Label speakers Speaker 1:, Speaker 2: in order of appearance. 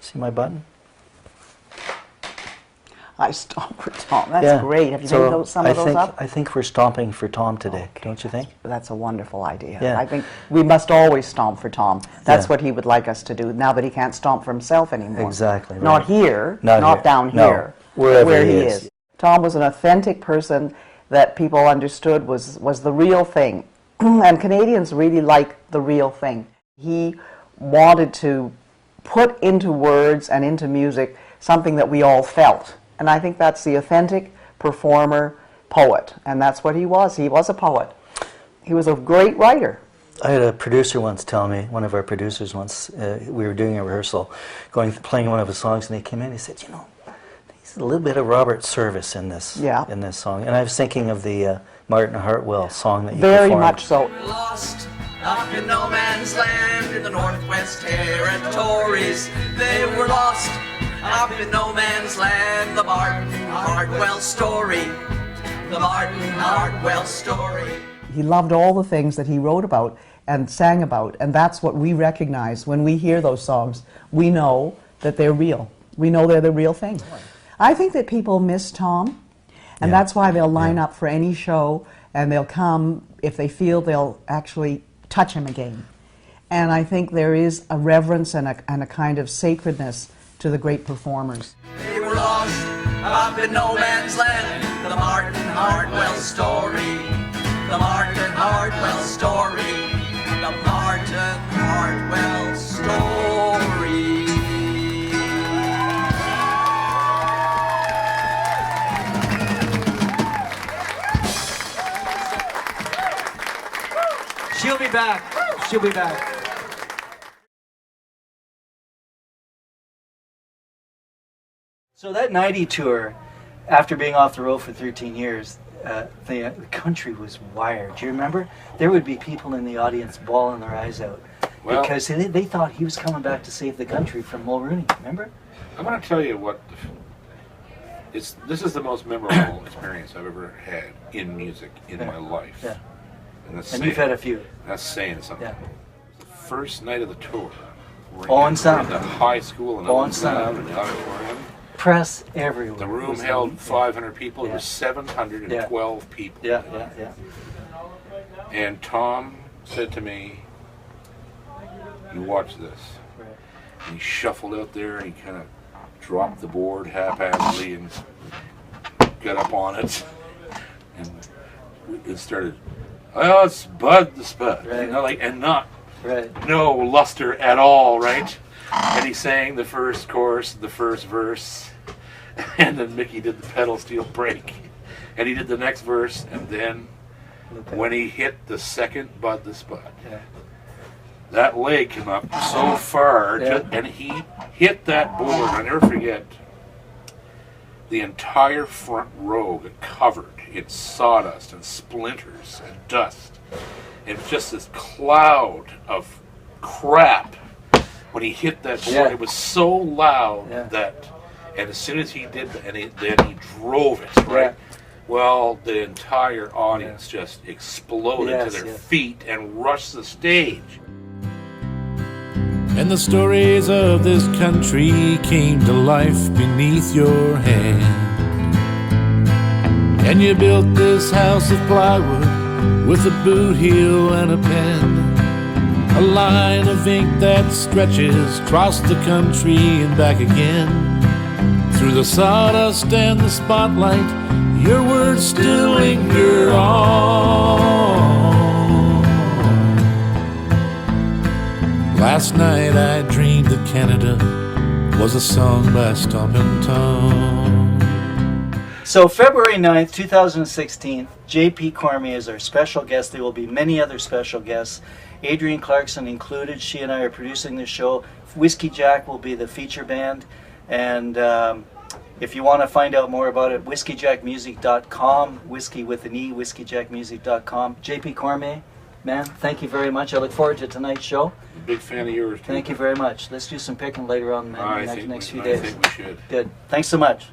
Speaker 1: See my button?
Speaker 2: I stomp for Tom. That's great. Have you made some of those up?
Speaker 1: I think we're stomping for Tom today, don't you think?
Speaker 2: That's a wonderful idea.
Speaker 1: Yeah.
Speaker 2: I think we must always stomp for Tom. That's what he would like us to do now that he can't stomp for himself anymore.
Speaker 1: Exactly. Right.
Speaker 2: Not here, not down here,
Speaker 1: where
Speaker 2: he is. Tom was an authentic person that people understood was the real thing. And Canadians really like the real thing. He wanted to put into words and into music something that we all felt. And I think that's the authentic performer poet. And that's what he was. He was a poet. He was a great writer.
Speaker 1: I had a producer once tell me, one of our producers once, we were doing a rehearsal, playing one of his songs, and he came in and he said, you know, there's a little bit of Robert Service in this song. And I was thinking of the Martin Hartwell song that you performed.
Speaker 2: Very much so.
Speaker 3: Lost up in no man's land in the Northwest Territories. They were lost up in no man's land. The Martin Hartwell story. The Martin Hartwell story.
Speaker 2: He loved all the things that he wrote about and sang about, and that's what we recognize when we hear those songs. We know that they're real. We know they're the real thing. I think that people miss Tom, and that's why they'll line up for any show, and they'll come if they feel they'll actually touch him again. And I think there is a reverence and a kind of sacredness to the great performers.
Speaker 3: They were lost up in no man's land. The Martin Hartwell story. The Martin Hartwell story. The Martin Hartwell story.
Speaker 4: She'll be back. She'll be back.
Speaker 1: So that 90 tour, after being off the road for 13 years, the country was wired. Do you remember? There would be people in the audience bawling their eyes out because they thought he was coming back to save the country from Mulrooney. Remember?
Speaker 5: I'm going to tell you what. This is the most memorable experience I've ever had in music in my life.
Speaker 1: Yeah.
Speaker 5: And
Speaker 1: you've had a few.
Speaker 5: That's saying something.
Speaker 1: Yeah.
Speaker 5: The first night of the tour.
Speaker 1: Owen Sound.
Speaker 5: In the high school in Owen Sound in the auditorium.
Speaker 1: Press everywhere.
Speaker 5: The room held 500 people. There were 712 people.
Speaker 1: Yeah.
Speaker 5: And Tom said to me, "You watch this."
Speaker 1: Right.
Speaker 5: And he shuffled out there and he kind of dropped the board haphazardly and got up on it and it started. Oh, it's Bud the Spud,
Speaker 1: right.
Speaker 5: You know, no luster at all, right? And he sang the first chorus, the first verse, and then Mickey did the pedal steel break, and he did the next verse, and then when he hit the second Bud the Spud, that leg came up so far, and he hit that board. I'll never forget. The entire front row got covered in sawdust and splinters and dust. It was just this cloud of crap when he hit that board. It was so loud that, and as soon as he did that, then he drove it, right? Well, the entire audience just exploded to their feet and rushed the stage.
Speaker 6: And the stories of this country came to life beneath your hand. And you built this house of plywood with a boot heel and a pen, a line of ink that stretches across the country and back again. Through the sawdust and the spotlight, your words still linger on. Last night I dreamed that Canada was a song by Stompin Tom.
Speaker 1: So February 9th, 2016, J.P. Cormier is our special guest. There will be many other special guests, Adrienne Clarkson included. She and I are producing the show. Whiskey Jack will be the feature band. And if you want to find out more about it, whiskeyjackmusic.com, whiskey with an E, whiskeyjackmusic.com. J.P. Cormier, man, thank you very much. I look forward to tonight's show.
Speaker 5: Big fan of yours, too.
Speaker 1: Thank you very much. Let's do some picking later on in the next few days.
Speaker 5: I think we should.
Speaker 1: Good. Thanks so much.